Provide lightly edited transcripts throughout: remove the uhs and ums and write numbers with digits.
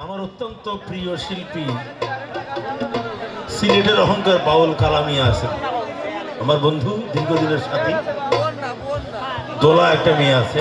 আমার অত্যন্ত প্রিয় শিল্পী সিলেটের অহংকার বাউল কালামিয়া আছেন, আমার বন্ধু দীর্ঘদিনের সাথী। দোলা একটা মেয়ে আছে,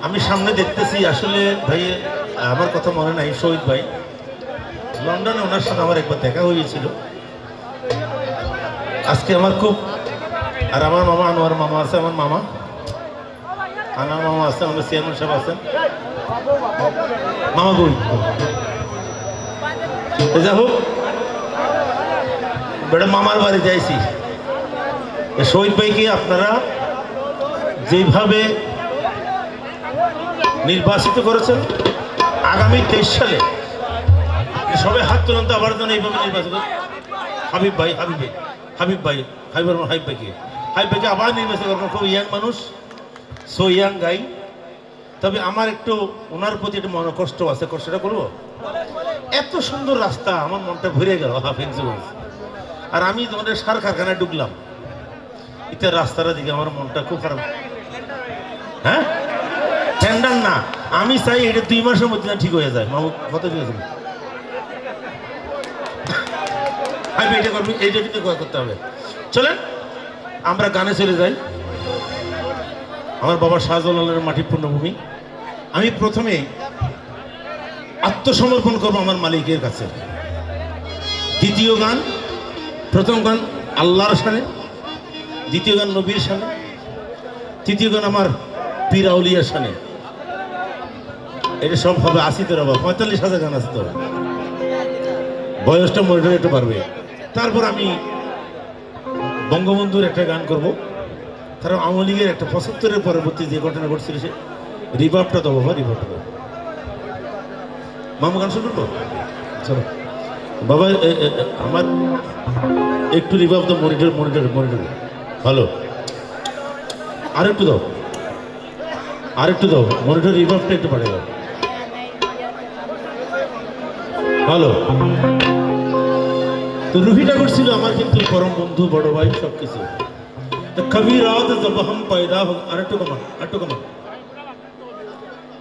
আমি সামনে দেখতেছি। আসলে ভাই আমার কথা মনে নাই, শহীদ ভাই লন্ডনে ওনার সাথে আমার একবার দেখা হয়েছিল। আজকে আমার খুব, আর আমার মামা আনোয়ার মামা আছে, আমার মামা আনোয়ার মামা আছে, আমাদের চেয়ারম্যান সাহেব আছেন। মামা বই যা হোক, বেটা মামার বাড়ি যাইছি। শহীদ ভাইকে আপনারা যেভাবে নির্বাচিত করেছেন, আগামী 23 সালে সবাই হাত তুলন্ত আবার জন্য এইভাবে নির্বাচিত। হাবিব ভাই হাবিবকে আবার নির্বাচিত করবেন। খুব ইয়াং মানুষ, সো ইয়াং গাই। তবে আমার একটু ওনার প্রতি একটু মনে কষ্ট আছে, কষ্টটা করবো। এত সুন্দর রাস্তা, আমার মনটা ভরে গেল হাফিজ। আর আমি তোমাদের সার কারখানায় ঢুকলাম, এটা রাস্তাটা দিকে আমার মনটা খুব খারাপ। হ্যাঁ, টেন্ডার না, আমি চাই এটা 2 মাসের মধ্যে না ঠিক হয়ে যায়। মামু কত দিয়েছিল, আমি এটা করবো, এইটা কিন্তু করতে হবে। চলেন আমরা গানে চলে যাই। আমার বাবা শাহজালালের মাটির পূর্ণভূমি। আমি প্রথমে আত্মসমর্পণ করবো আমার মালিকের কাছে। দ্বিতীয় গান, প্রথম গান আল্লাহর শানে, দ্বিতীয় গান নবীর শানে, তৃতীয় গান আমার পীর আউলিয়ার শানে। এটা সব হবে 80 বাবা, 45,000 গান আছে তো, বয়সটা মনে একটু পারবে। তারপর আমি বঙ্গবন্ধুর একটা গান করব, তারপর আওয়ামী লীগের একটা 75-এর পরবর্তী যে ঘটনা ঘটছিল সে রিভাবটা দেবো। রিভাবটা দেবো, মামু গান শুরু করবো। চলো বাবা, আমার একটু রিভাব দাও। মনিটর ভালো, আরেকটু দাও, মনিটর রিভাবটা একটু বাড়ে দাও। ভালো। তো রুহি ঠাকুর ছিল আমার কিন্তু পরম বন্ধু, বড় ভাই, সবকিছু। কবি রাত জব হাম পয়দা হো, আরেকটু কমান।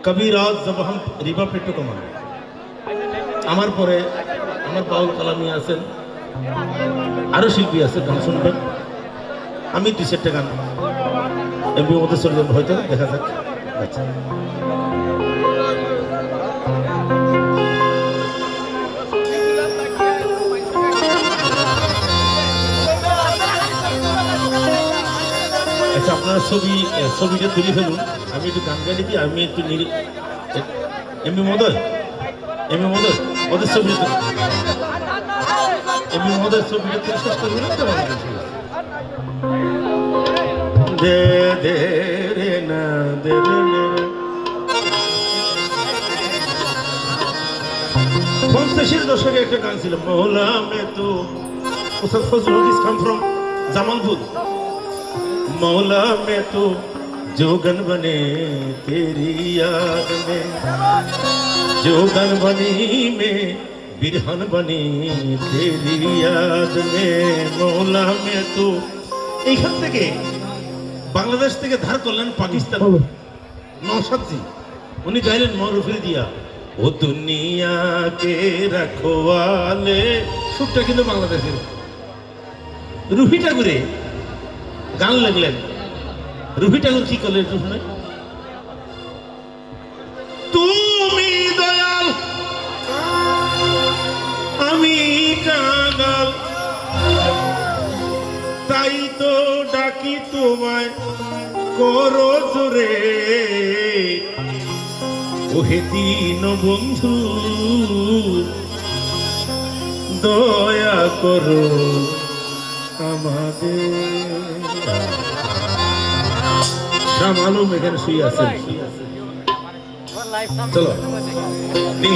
কবি রাত জব হাম, রিভাব একটু কমান। আমার পরে আমার বাউল কালামি আছেন, আরো শিল্পী আছে, গান শুনবেন। আমি 2-4টা গান এমপির মধ্যে চলে যাবো, হয়তো দেখা যাক। আচ্ছা, আচ্ছা আপনারা ছবিটা তুলে ফেলুন, আমি একটু গান গাইলে কি, আমি একটু এমপি মহোদয় ওদের ছবি, এমপি মহোদয় ছবিটা তুলে শেষ করবি না তো। দে দে রে না দে রে না। 50-এর দশকে একটা গান ছিল, মৌলা মে তো উস্তাদ ফজলুল হক কাম ফ্রম জামালপুর। मौला में तो जोगन बने तेरी याद में, जोगन बनी में बिरहन बनी तेरी याद में, मौला में तो। এইখান থেকে বাংলাদেশ থেকে ধার করলেন পাকিস্তান নওশাদজি, উনি গাইলেন মরুফির দিয়া ও দুনিয়া কে রাখওয়ালে। সুরটা কিন্তু বাংলাদেশের। রুহি ঠাকুরে গান লাগলেন, রুহি ঠাকুর কি করলেন একটু শুনে। তুমি দয়াল আমি কাঙাল, তাই তো ডাকি তোমায় করো জোরে, ওহে দীন বন্ধু দয়া করো আমাদের। শাম আলম এখানে শুয়ে আছেন। চলো তুমি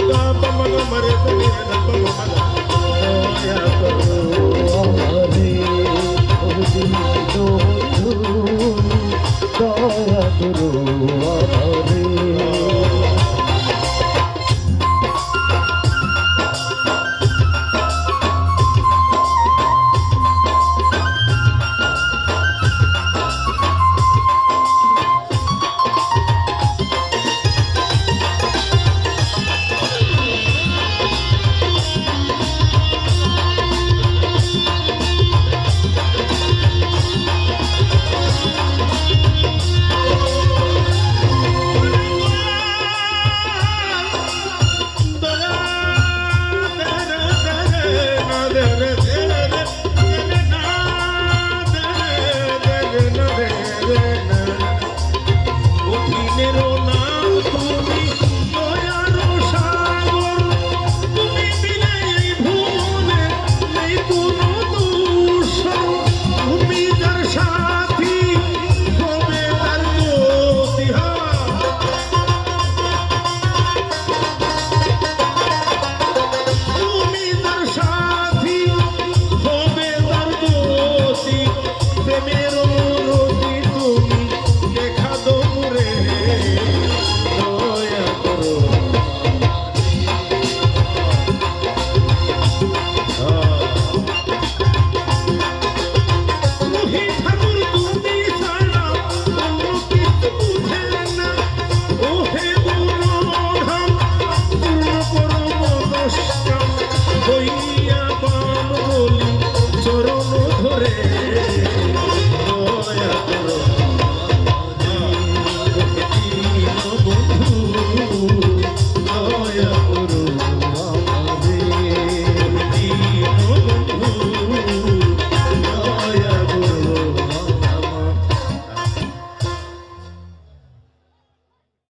ga pa ma ga ma re sa ni da pa ma ga